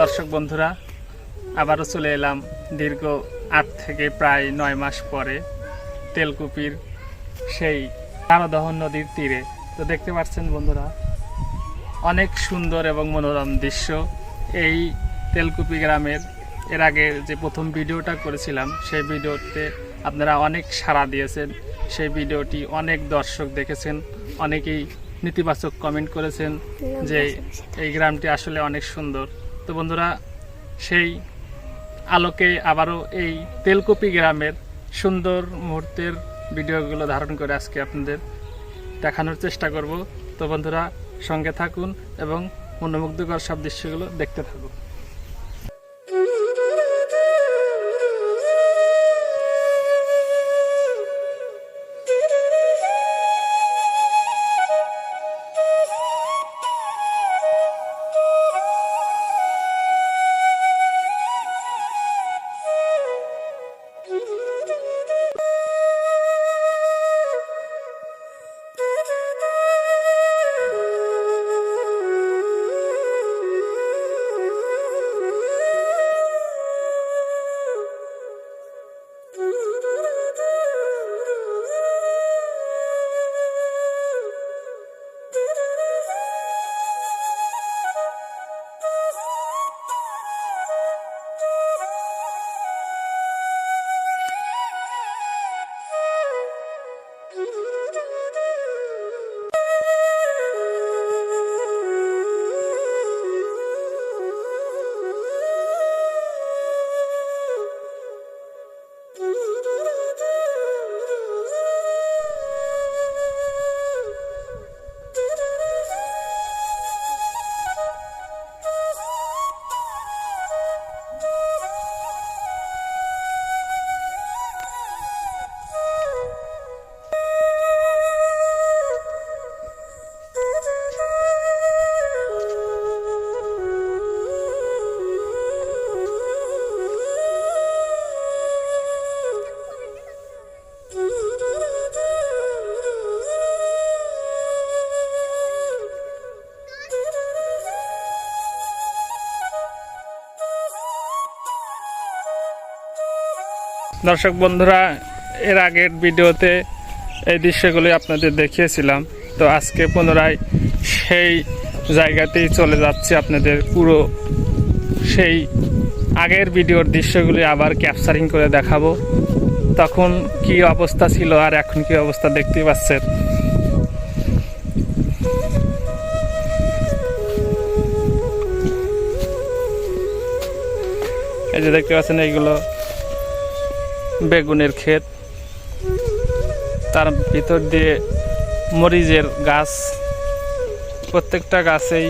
দর্শক বন্ধুরা, আবারও চলে এলাম দীর্ঘ 8 থেকে প্রায় 9 মাস পরে তেলকুপির সেই তারদহন নদীর তীরে। তো দেখতে পাচ্ছেন বন্ধুরা, অনেক সুন্দর এবং মনোরম দৃশ্য এই তেলকুপি গ্রামের। এর আগে যে প্রথম ভিডিওটা করেছিলাম সেই ভিডিওতে আপনারা অনেক সাড়া দিয়েছেন, সেই ভিডিওটি অনেক দর্শক দেখেছেন, অনেকেই নেতিবাচক কমেন্ট করেছেন যে এই গ্রামটি আসলে অনেক সুন্দর। তো বন্ধুরা, সেই আলোকে আবারও এই তেলকুপি গ্রামের সুন্দর মুহূর্তের ভিডিওগুলো ধারণ করে আজকে আপনাদের দেখানোর চেষ্টা করব। তো বন্ধুরা, সঙ্গে থাকুন এবং মনোমুগ্ধকর সব দৃশ্যগুলো দেখতে থাকুন। দর্শক বন্ধুরা, এর আগের ভিডিওতে এই দৃশ্যগুলি আপনাদের দেখিয়েছিলাম। তো আজকে পুনরায় সেই জায়গাতেই চলে যাচ্ছে, আপনাদের পুরো সেই আগের ভিডিওর দৃশ্যগুলি আবার ক্যাপচারিং করে দেখাবো। তখন কি অবস্থা ছিল আর এখন কি অবস্থা দেখতেই পাচ্ছেন। এই যে দেখতে পাচ্ছেন, এইগুলো বেগুনের ক্ষেত, তার ভিতর দিয়ে মরিচের গাছ, প্রত্যেকটা গাছেই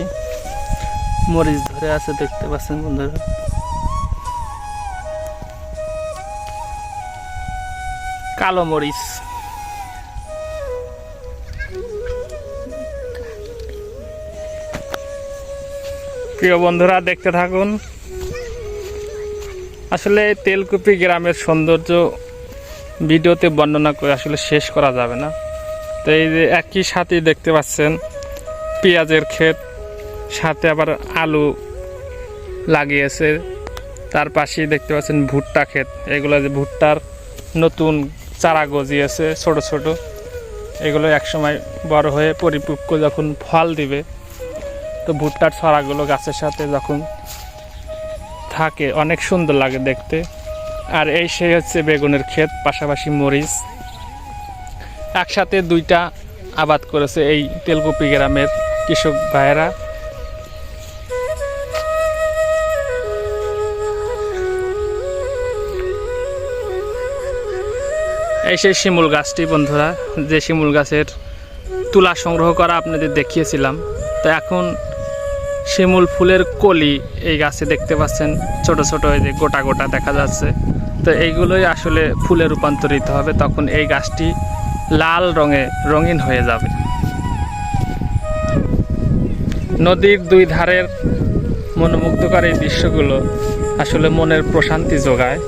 মরিচ ধরে আছে দেখতে পাচ্ছেন বন্ধুরা। কালো মরিচ। প্রিয় বন্ধুরা, দেখতে থাকুন। আসলে তেলকুপি গ্রামের সৌন্দর্য ভিডিওতে বর্ণনা করে আসলে শেষ করা যাবে না। তো এই যে একই সাথে দেখতে পাচ্ছেন পেঁয়াজের ক্ষেত, সাথে আবার আলু লাগিয়েছে। তার পাশেই দেখতে পাচ্ছেন ভুট্টা ক্ষেত। এগুলো যে ভুট্টার নতুন চারা গজিয়েছে ছোট ছোট, এগুলো একসময় বড় হয়ে পরিপক্ক যখন ফল দিবে, তো ভুট্টার চারাগুলো গাছের সাথে যখন থাকে অনেক সুন্দর লাগে দেখতে। আর এই সেই হচ্ছে বেগুনের ক্ষেত, পাশাপাশি মরিচ, একসাথে দুইটা আবাদ করেছে এই তেলকুপি গ্রামের কৃষক ভাইয়েরা। এই সেই শিমুল গাছটি বন্ধুরা, যে শিমুল গাছের তুলা সংগ্রহ করা আপনাদের দেখিয়েছিলাম। তো এখন শিমুল ফুলের কলি এই গাছে দেখতে পাচ্ছেন, ছোট ছোট এই যে গোটা গোটা দেখা যাচ্ছে। তো এইগুলোই আসলে ফুলে রূপান্তরিত হবে, তখন এই গাছটি লাল রঙে রঙিন হয়ে যাবে। নদীর দুই ধারের মনোমুগ্ধকর এই দৃশ্যগুলো আসলে মনের প্রশান্তি যোগায়।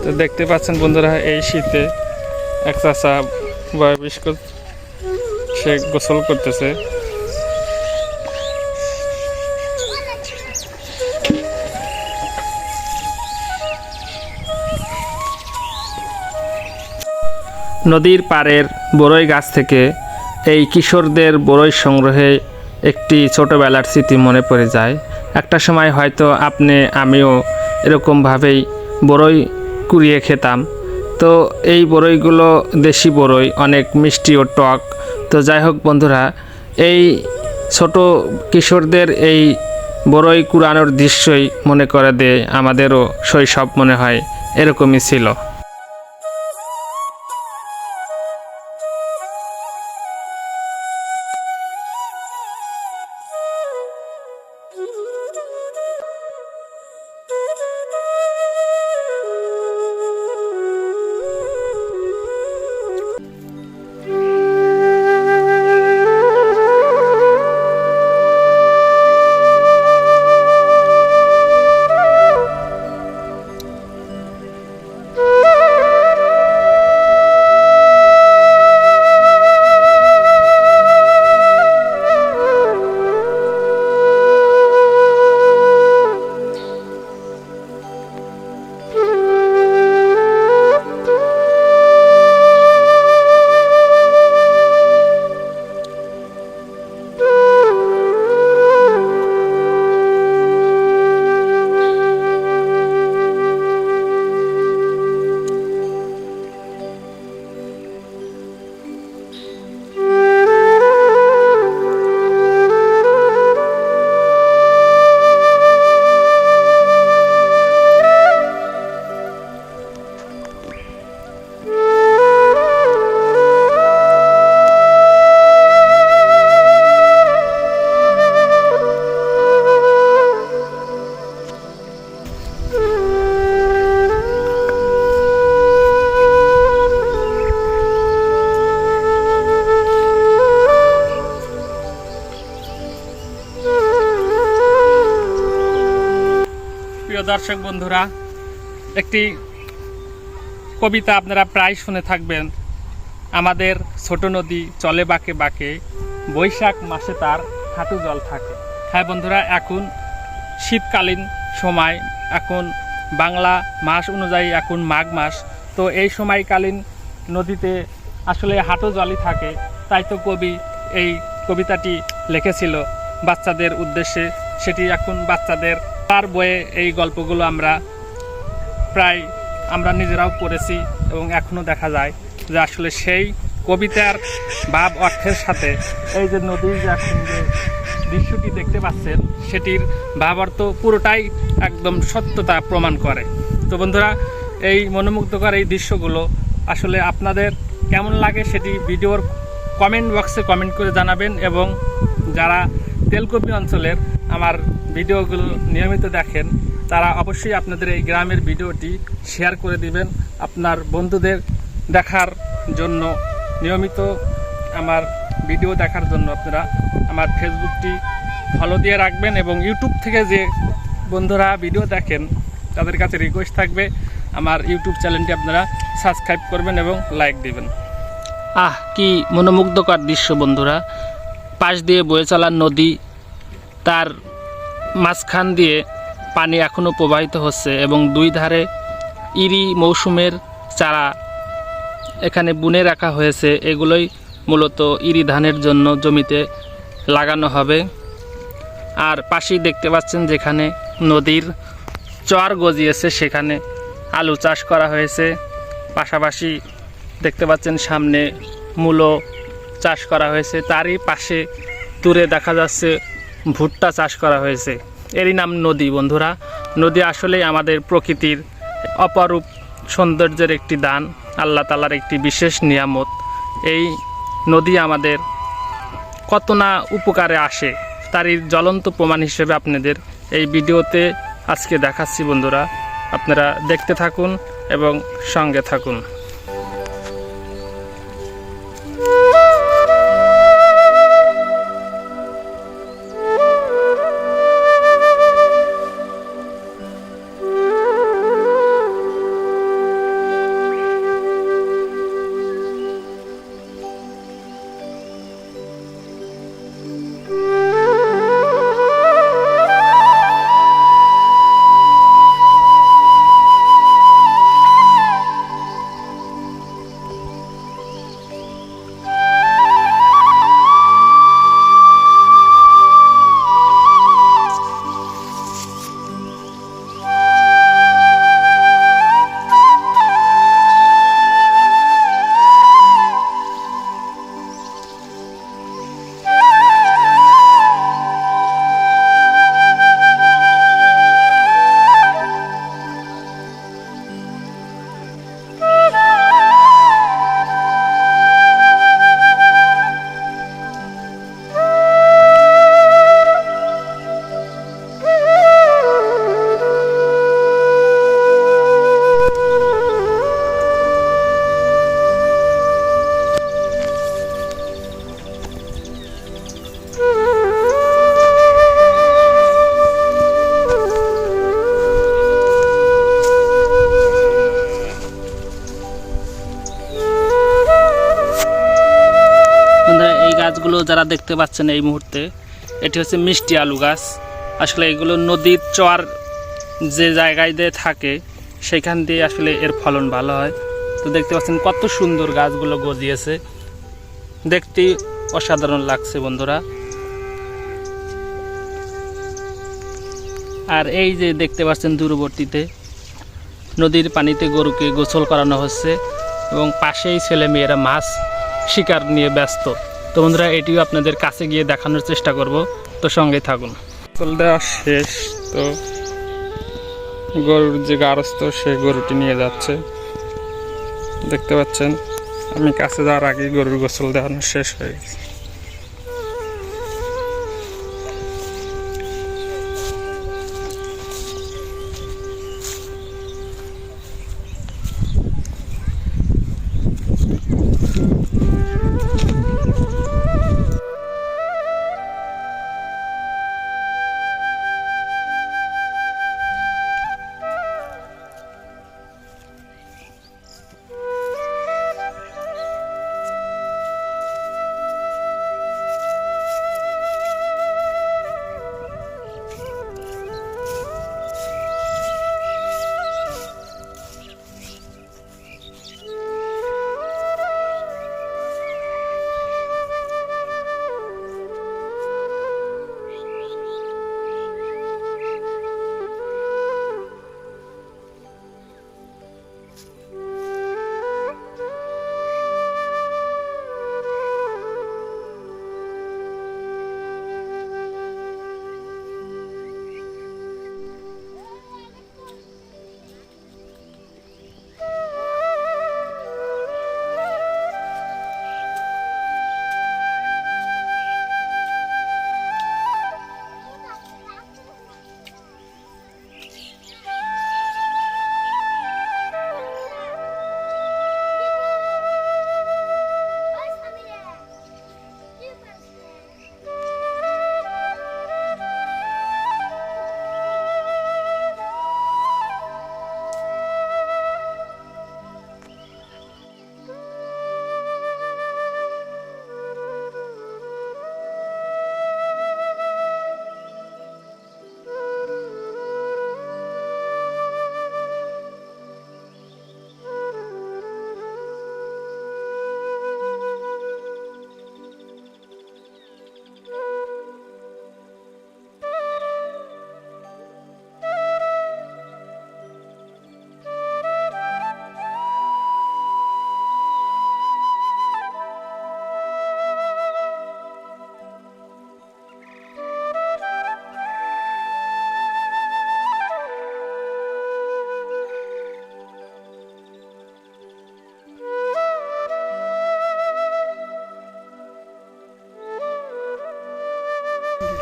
তো দেখতে পাচ্ছেন বন্ধুরা, এই শীতে এক চাচা বয়স্ক সে গোসল করতেছে। নদীর পাড়ের বড়ই গাছ থেকে এই কিশোরদের বড়ই সংগ্রহে একটি ছোটোবেলার স্মৃতি মনে পড়ে যায়। একটা সময় হয়তো আমিও এরকমভাবেই বড়ই কুড়িয়ে খেতাম। তো এই বড়ইগুলো দেশি বড়ই, অনেক মিষ্টি ও টক। তো যাই হোক বন্ধুরা, এই ছোট কিশোরদের এই বড়ই কুড়ানোর দৃশ্যই মনে করে দেয় আমাদেরও শৈশব, মনে হয় এরকমই ছিল। প্রিয় দর্শক বন্ধুরা, একটি কবিতা আপনারা প্রায় শুনে থাকবেন, আমাদের ছোট নদী চলে বাঁকে বাঁকে, বৈশাখ মাসে তার হাঁটু জল থাকে। হ্যাঁ বন্ধুরা, এখন শীতকালীন সময়, এখন বাংলা মাস অনুযায়ী এখন মাঘ মাস। তো এই সময়কালীন নদীতে আসলে হাঁটু জলই থাকে। তাই তো কবি এই কবিতাটি লিখেছিল বাচ্চাদের উদ্দেশ্যে। সেটি এখন বাচ্চাদের তার বইয়ে এই গল্পগুলো আমরা নিজেরাও পড়েছি এবং এখনও দেখা যায় যে আসলে সেই কবিতার ভাব অর্থের সাথে এই যে নদীর যে এখন যে দৃশ্যটি দেখতে পাচ্ছেন সেটির ভাব অর্থ পুরোটাই একদম সত্যতা প্রমাণ করে। তো বন্ধুরা, এই মনোমুগ্ধকর এই দৃশ্যগুলো আসলে আপনাদের কেমন লাগে সেটি ভিডিওর কমেন্ট বক্সে কমেন্ট করে জানাবেন। এবং যারা তেলকুপি অঞ্চলের আমার ভিডিওগুলো নিয়মিত দেখেন তারা অবশ্যই আপনাদের এই গ্রামের ভিডিওটি শেয়ার করে দিবেন আপনার বন্ধুদের দেখার জন্য। নিয়মিত আমার ভিডিও দেখার জন্য আপনারা আমার ফেসবুকটি ফলো দিয়ে রাখবেন। এবং ইউটিউব থেকে যে বন্ধুরা ভিডিও দেখেন তাদের কাছে রিকোয়েস্ট থাকবে আমার ইউটিউব চ্যানেলটি আপনারা সাবস্ক্রাইব করবেন এবং লাইক দিবেন। কি মনোমুগ্ধকর দৃশ্য বন্ধুরা! পাশ দিয়ে বয়ে চলা নদী, তার মাঝখান দিয়ে পানি এখনও প্রবাহিত হচ্ছে এবং দুই ধারে ইরি মৌসুমের চারা এখানে বুনে রাখা হয়েছে। এগুলোই মূলত ইরি ধানের জন্য জমিতে লাগানো হবে। আর পাশেই দেখতে পাচ্ছেন যেখানে নদীর চর গজিয়েছে সেখানে আলু চাষ করা হয়েছে। পাশাপাশি দেখতে পাচ্ছেন সামনে মূলো চাষ করা হয়েছে। তারই পাশে দূরে দেখা যাচ্ছে ভুট্টা চাষ করা হয়েছে। এরই নাম নদী বন্ধুরা। নদী আসলেই আমাদের প্রকৃতির অপরূপ সৌন্দর্যের একটি দান, আল্লাহ তাআলার একটি বিশেষ নিয়ামত। এই নদী আমাদের কত না উপকারে আসে তারই জ্বলন্ত প্রমাণ হিসেবে আপনাদের এই ভিডিওতে আজকে দেখাচ্ছি বন্ধুরা। আপনারা দেখতে থাকুন এবং সঙ্গে থাকুন। যারা দেখতে পাচ্ছেন এই মুহূর্তে, এটি হচ্ছে মিষ্টি আলু গাছ। আসলে এগুলো নদীর চর যে জায়গায় দিয়ে থাকে সেখান দিয়ে আসলে এর ফলন ভালো হয়। তো দেখতে পাচ্ছেন কত সুন্দর গাছগুলো গজিয়েছে, দেখতে অসাধারণ লাগছে বন্ধুরা। আর এই যে দেখতে পাচ্ছেন দূরবর্তীতে নদীর পানিতে গরুকে গোসল করানো হচ্ছে এবং পাশেই ছেলে মেয়েরা মাছ শিকার নিয়ে ব্যস্ত। তো বন্ধুরা এটিও আপনাদের কাছে গিয়ে দেখানোর চেষ্টা করব, তো সঙ্গে থাকুন। গোসল দেওয়া শেষ, তো গরুর যে গারস্থ সে গরুটি নিয়ে যাচ্ছে, দেখতে পাচ্ছেন। আমি কাছে যাওয়ার আগে গরুর গোসল দেওয়ানো শেষ হয়ে গেছে।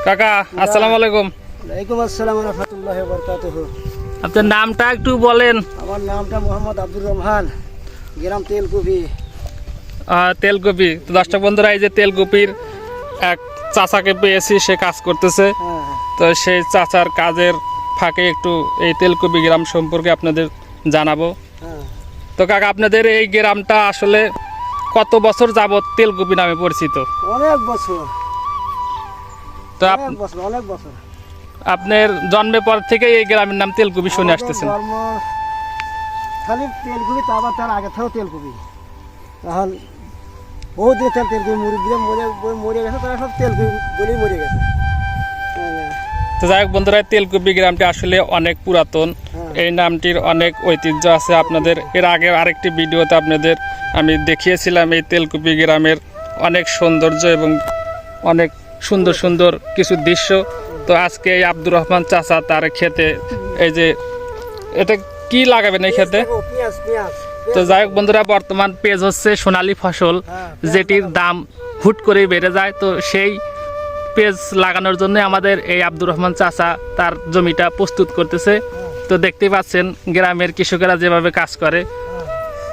কাকা আসসালামু আলাইকুম। ওয়ালাইকুম আসসালাম ওয়া রাহমাতুল্লাহি ওয়া বারাকাতুহু। আপনার নামটা একটু বলেন। আমার নামটা মোহাম্মদ আব্দুর রহমান, গ্রাম তেলকুপি। তেলকুপি। তো দর্শক বন্ধুরা, এই যে তেলকুপির এক চাচাকে পেয়েছি, সে কাজ করতেছে। তো সেই চাচার কাজের ফাঁকে একটু এই তেলকুপি গ্রাম সম্পর্কে আপনাদের জানাবো। তো কাকা, আপনাদের এই গ্রামটা আসলে কত বছর যাবত তেলকুপি নামে পরিচিত? অনেক বছর। তো অনেক বছর। আপনার জন্মের পর থেকে এই গ্রামের নাম তেলকুপি শুনে আসতেছেন? খালি তেলকুপি, তার আগে থেকেও তেলকুপি। তখন বহুত দিন তেলকুপি মুরগিরা মরে গেছে, তারা সব তেলকুপি বলেই মরে গেছে। তো যাই হোক বন্ধুরা, তেলকুপি গ্রামটি আসলে অনেক পুরাতন। এই নামটির অনেক ঐতিহ্য আছে। আপনাদের এর আগে আরেকটি ভিডিওতে আপনাদের আমি দেখিয়েছিলাম এই তেলকুপি গ্রামের অনেক সৌন্দর্য এবং অনেক সুন্দর সুন্দর কিছু দৃশ্য। তো আজকে এই আব্দুর রহমান চাচা তার খেতে, এই যে এটা কি লাগাবেন এই খেতে? তো যাই হোক বন্ধুরা, বর্তমান পেঁয়াজ হচ্ছে সোনালী ফসল, যেটির দাম হুট করে বেড়ে যায়। তো সেই পেঁয়াজ লাগানোর জন্য আমাদের এই আব্দুর রহমান চাচা তার জমিটা প্রস্তুত করতেছে। তো দেখতেই পাচ্ছেন গ্রামের কৃষকেরা যেভাবে কাজ করে,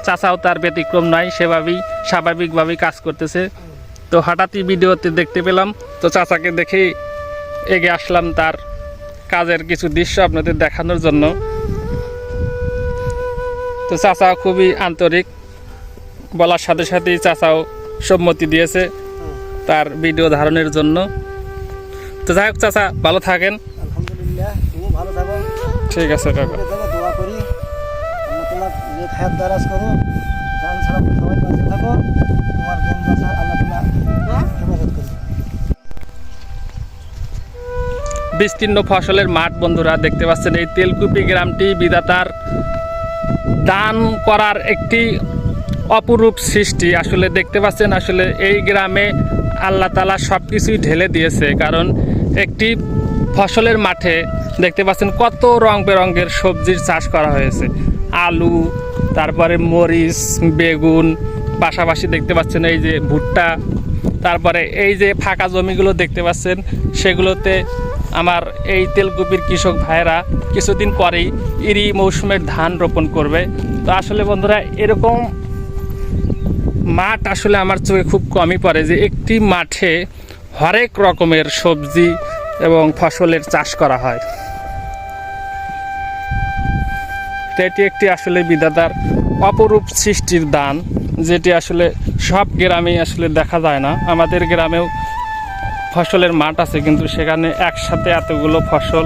চাচাও তার ব্যতিক্রম নয়, সেভাবেই স্বাভাবিকভাবেই কাজ করতেছে। তো হঠাৎই ভিডিওতে দেখতে পেলাম, তো চাচাকে দেখেই এগিয়ে আসলাম তার কাজের কিছু দৃশ্য আপনাদের দেখানোর জন্য। তো চাচা খুবই আন্তরিক, বলার সাথে সাথেই চাচাও সম্মতি দিয়েছে। তার ভিডিও ধারণের জন্য। তো যাই হোক চাচা, ভালো থাকেন। আলহামদুলিল্লাহ, তুমি ভালো থাকো। ঠিক আছে কাকা। দোয়া করি আল্লাহ তোমার যে খায়াত দারাজ করো, জান সালাম সবাই বাঁচে থাকো, তোমার জন বাঁচা আল্লাহ তোমার হেফাজত করো। বিস্তীর্ণ ফসলের মাঠ বন্ধুরা দেখতে পাচ্ছেন। এই তেলকুপি গ্রামটি বিধাতার দান করার একটি অপরূপ সৃষ্টি। আসলে দেখতে পাচ্ছেন, আসলে এই গ্রামে আল্লাহ তাআলা সব কিছুই ঢেলে দিয়েছে। কারণ একটি ফসলের মাঠে দেখতে পাচ্ছেন কত রং বেরঙের সবজির চাষ করা হয়েছে। আলু, তারপরে মরিচ, বেগুন, পাশাপাশি দেখতে পাচ্ছেন এই যে ভুট্টা, তারপরে এই যে ফাঁকা জমিগুলো দেখতে পাচ্ছেন, সেগুলোতে আমার এই তেলকুপির কৃষক ভাইয়েরা কিছুদিন পরেই ইরি মৌসুমের ধান রোপণ করবে। তো আসলে বন্ধুরা, এরকম মাঠ আসলে আমার চোখে খুব কমই পড়ে যে একটি মাঠে হরেক রকমের সবজি এবং ফসলের চাষ করা হয়। তো এটি একটি আসলে বিধাতার অপরূপ সৃষ্টির দান, যেটি আসলে সব গ্রামেই আসলে দেখা যায় না। আমাদের গ্রামেও ফসলের মাঠ আছে, কিন্তু সেখানে একসাথে এতগুলো ফসল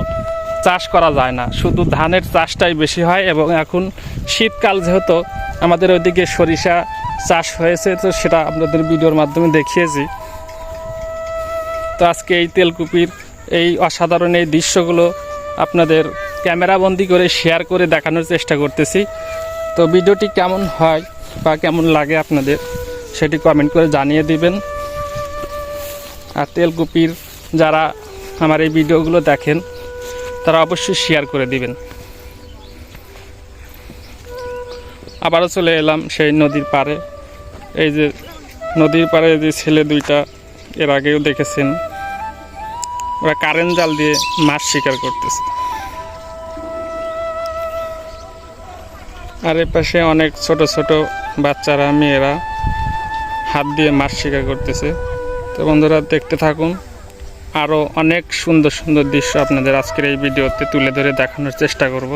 চাষ করা যায় না, শুধু ধানের চাষটাই বেশি হয়। এবং এখন শীতকাল যেহেতু আমাদের ওইদিকে সরিষা চাষ হয়েছে, তো সেটা আপনাদের ভিডিওর মাধ্যমে দেখিয়েছি। তো আজকে এই তেলকুপির এই অসাধারণ এই দৃশ্যগুলো আপনাদের ক্যামেরাবন্দি করে শেয়ার করে দেখানোর চেষ্টা করতেছি। তো ভিডিওটি কেমন হয় বা কেমন লাগে আপনাদের সেটি কমেন্ট করে জানিয়ে দিবেন। আর তেলকুপির যারা আমার এই ভিডিওগুলো দেখেন তারা অবশ্যই শেয়ার করে দিবেন। আবারও চলে এলাম সেই নদীর পাড়ে। এই যে নদীর পাড়ে যে ছেলে দুইটা, এর আগেও দেখেছেন, ওরা কারেন্ট জাল দিয়ে মাছ শিকার করতেছে। আর এর পাশে অনেক ছোট ছোট বাচ্চারা, মেয়েরা হাত দিয়ে মাছ শিকার করতেছে। তো বন্ধুরা, দেখতে থাকুন, আরও অনেক সুন্দর সুন্দর দৃশ্য আপনাদের আজকের এই ভিডিওতে তুলে ধরে দেখানোর চেষ্টা করব।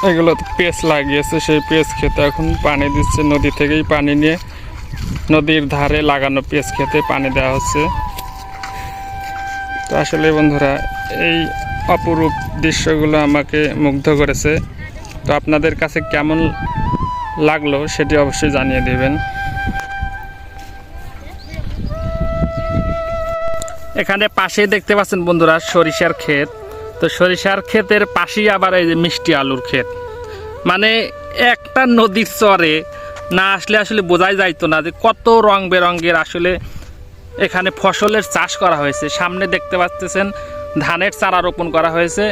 এগুলো তো পেঁচ লাগিয়েছে, সেই পেঁচ খেতে এখন পানি দিচ্ছে। নদী থেকেই পানি নিয়ে নদীর ধারে লাগানো পেঁচ খেতে পানি দেওয়া হচ্ছে। তো আসলে বন্ধুরা, এই অপরূপ দৃশ্যগুলো আমাকে মুগ্ধ করেছে। তো আপনাদের কাছে কেমন লাগলো সেটি অবশ্যই জানিয়ে দেবেন। এখানে পাশেই দেখতে পাচ্ছেন বন্ধুরা সরিষার ক্ষেত। তো সরিষার ক্ষেতের পাশেই আবার এই যে মিষ্টি আলুর ক্ষেত। মানে একটা নদীর চরে না আসলে আসলে বোঝাই যাইতো না যে কত রং বেরঙের আসলে এখানে ফসলের চাষ করা হয়েছে। সামনে দেখতে পাচ্ছেন ধানের চারা রোপণ করা হয়েছে,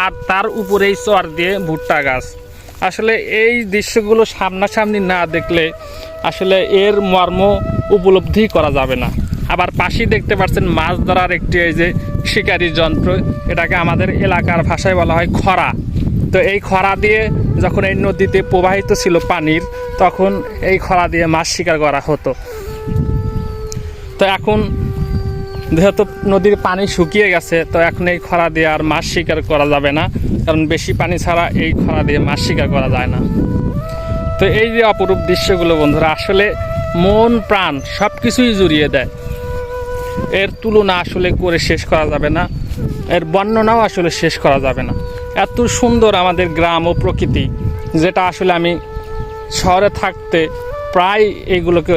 আর তার উপরেই চর দিয়ে ভুট্টা গাছ। আসলে এই দৃশ্যগুলো সামনাসামনি না দেখলে আসলে এর মর্ম উপলব্ধি করা যাবে না। আবার পাশেই দেখতে পাচ্ছেন মাছ ধরার একটি এই যে শিকারি যন্ত্র, এটাকে আমাদের এলাকার ভাষায় বলা হয় খরা। তো এই খরা দিয়ে যখন এই নদীতে প্রবাহিত ছিল পানির, তখন এই খরা দিয়ে মাছ শিকার করা হতো। তো এখন যেহেতু নদীর পানি শুকিয়ে গেছে, তো এখন এই খরা দিয়ে আর মাছ শিকার করা যাবে না, কারণ বেশি পানি ছাড়া এই খরা দিয়ে মাছ শিকার করা যায় না। তো এই যে অপরূপ দৃশ্যগুলো বন্ধুরা, আসলে মন প্রাণ সব কিছুই জুড়িয়ে দেয়। এর তুলনা আসলে করে শেষ করা যাবে না, এর বর্ণনাও আসলে শেষ করা যাবে না। এত সুন্দর আমাদের গ্রাম ও প্রকৃতি, যেটা আসলে আমি শহরে থাকতে প্রায় এইগুলোকে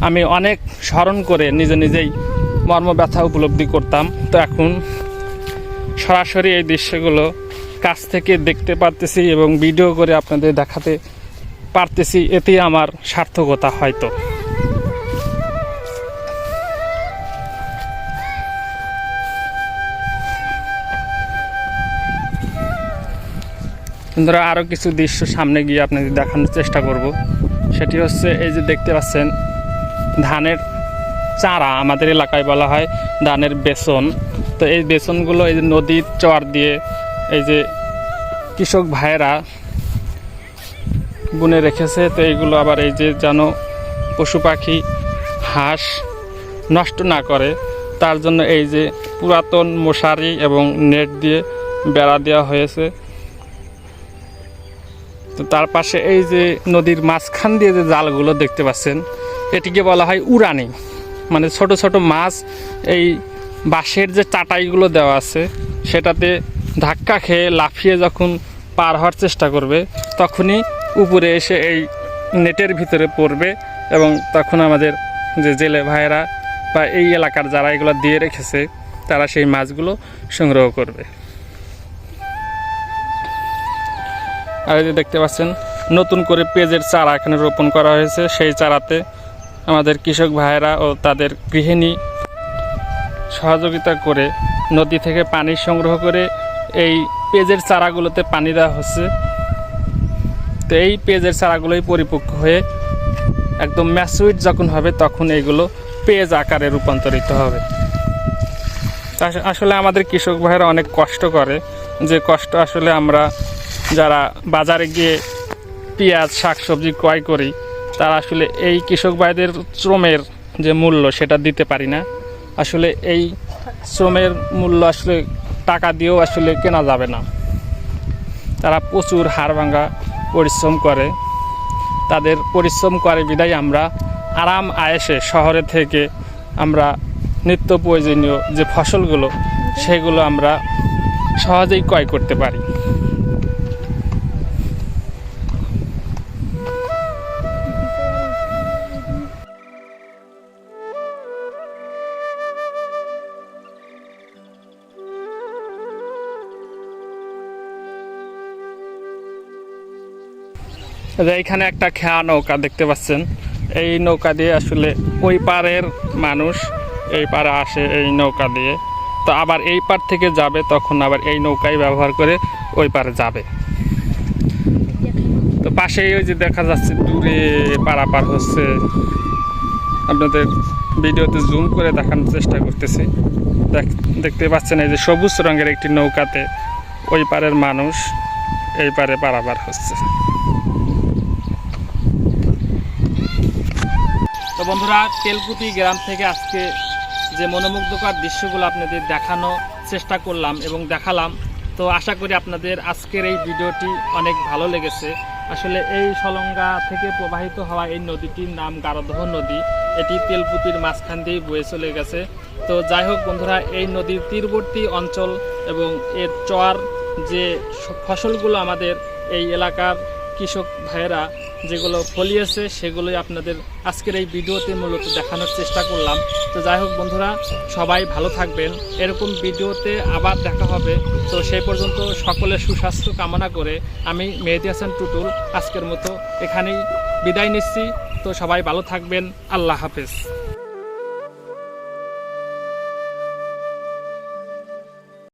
আমি অনেক স্মরণ করে নিজে নিজেই মর্মব্যথা উপলব্ধি করতাম। তো এখন সরাসরি এই দৃশ্যগুলো কাছ থেকে দেখতে পারতেছি এবং ভিডিও করে আপনাদের দেখাতে পারতেছি, এতেই আমার সার্থকতা হয়তো। বন্ধুরা আরও কিছু দৃশ্য সামনে গিয়ে আপনাদের দেখানোর চেষ্টা করব। সেটি হচ্ছে এই যে দেখতে পাচ্ছেন ধানের চারা, আমাদের এলাকায় বলা হয় ধানের বেসন। তো এই বেসনগুলো এই যে নদীর চর দিয়ে এই যে কৃষক ভাইয়েরা বুনে রেখেছে। তো এইগুলো আবার এই যে যেন পশু পাখি হাঁস নষ্ট না করে তার জন্য এই যে পুরাতন মশারি এবং নেট দিয়ে বেড়া দেওয়া হয়েছে। তো তার পাশে এই যে নদীর মাঝখান দিয়ে যে জালগুলো দেখতে পাচ্ছেন এটিকে বলা হয় উড়ানি, মানে ছোট ছোট মাছ এই বাঁশের যে চাটাইগুলো দেওয়া আছে সেটাতে ধাক্কা খেয়ে লাফিয়ে যখন পার হওয়ার চেষ্টা করবে তখনই উপরে এসে এই নেটের ভিতরে পড়বে এবং তখন আমাদের যে জেলে ভাইয়েরা বা এই এলাকার যারা এগুলো দিয়ে রেখেছে তারা সেই মাছগুলো সংগ্রহ করবে। আর এই যে দেখতে পাচ্ছেন নতুন করে পেঁয়াজের চারা এখানে রোপণ করা হয়েছে। সেই চারাতে আমাদের কৃষক ভাইয়েরা ও তাদের গৃহিণী সহযোগিতা করে নদী থেকে পানি সংগ্রহ করে এই পেঁয়াজের চারাগুলোতে পানি দেওয়া হচ্ছে। তো এই পেঁয়াজের চারাগুলোই পরিপক্ক হয়ে একদম ম্যাচুইড যখন হবে তখন এইগুলো পেঁয়াজ আকারে রূপান্তরিত হবে। আসলে আমাদের কৃষক ভাইয়েরা অনেক কষ্ট করে, যে কষ্ট আসলে আমরা যারা বাজারে গিয়ে পেঁয়াজ শাকসবজি ক্রয় করি তারা আসলে এই কৃষক ভাইদের শ্রমের যে মূল্য সেটা দিতে পারি না। আসলে এই শ্রমের মূল্য আসলে টাকা দিয়েও আসলে কেনা যাবে না। তারা প্রচুর হাড় ভাঙা পরিশ্রম করে, তাদের পরিশ্রম করে বিধায় আমরা আরাম আয়েসে শহরে থেকে আমরা নিত্য প্রয়োজনীয় যে ফসলগুলো সেগুলো আমরা সহজেই ক্রয় করতে পারি। এইখানে একটা খেয়া নৌকা দেখতে পাচ্ছেন, এই নৌকা দিয়ে আসলে ওই পারের মানুষ এই পারে আসে এই নৌকা দিয়ে, তো আবার এই পার থেকে যাবে তখন আবার এই নৌকাই ব্যবহার করে ওই পারে যাবে। তো পাশেই ওই যে দেখা যাচ্ছে দূরে পারাপার হচ্ছে, আপনাদের ভিডিওতে জুম করে দেখানোর চেষ্টা করতেছি। দেখতে পাচ্ছেন এই যে সবুজ রঙের একটি নৌকাতে ওই পারের মানুষ এই পারে পারাপার হচ্ছে। তো বন্ধুরা তেলকুপি গ্রাম থেকে আজকে যে মনোমুগ্ধকর দৃশ্যগুলো আপনাদের দেখানো চেষ্টা করলাম এবং দেখালাম, তো আশা করি আপনাদের আজকের এই ভিডিওটি অনেক ভালো লেগেছে। আসলে এই সলঙ্গা থেকে প্রবাহিত হওয়া এই নদীটির নাম গারোদহ নদী, এটি তেলকুপির মাঝখান দিয়েই বয়ে চলে গেছে। তো যাই হোক বন্ধুরা, এই নদীর তীরবর্তী অঞ্চল এবং এর চর যে ফসলগুলো আমাদের এই এলাকার কৃষক ভাইয়েরা যেগুলো ফলিয়েছে সেগুলোই আপনাদের আজকের এই ভিডিওতে মূলত দেখানোর চেষ্টা করলাম। তো যাই হোক বন্ধুরা, সবাই ভালো থাকবেন, এরকম ভিডিওতে আবার দেখা হবে। তো সেই পর্যন্ত সকলের সুস্বাস্থ্য কামনা করে আমি মেহেদী হাসান টুটুল আজকের মতো এখানেই বিদায় নিচ্ছি। তো সবাই ভালো থাকবেন, আল্লাহ হাফেজ।